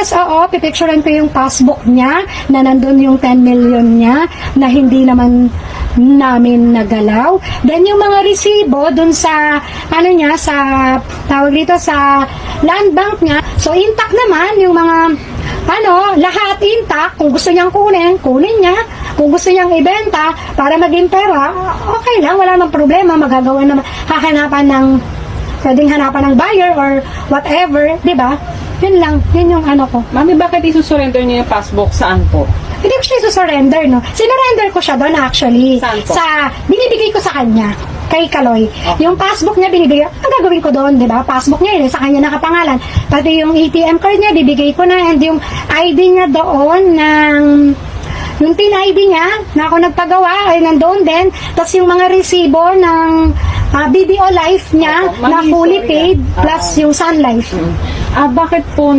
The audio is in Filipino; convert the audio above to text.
Yes, oo, pipicturean ko yung passbook niya na nandun yung 10 million niya na hindi naman namin nagalaw. Then yung mga resibo dun sa ano niya, sa tawag dito sa land bank niya. So intact naman yung mga lahat intact. Kung gusto niyang kunin niya. Kung gusto niyang ibenta para maging pera, okay lang, wala nang problema, magagawa naman, pwedeng hanapan ng buyer or whatever, di ba? Yun lang, yun yung ano ko. Mami, bakit isusurrender niyo yung passbook? Saan po? Hindi ko siya isusurrender, no? Sinurrender ko siya doon actually. Saan po? Binibigay ko sa kanya, kay Kaloy. Okay. Yung passbook niya, binibigay, ang gagawin ko doon, di ba? Passbook niya, yun, sa kanya nakapangalan. Pati yung ATM card niya, bibigay ko na, and yung ID niya doon yung PIN ID niya, na ako nagpagawa, ay nandoon din. Tapos yung mga resibo ng BDO Life niya, na fully paid, plus yung Sun Life. Bakit po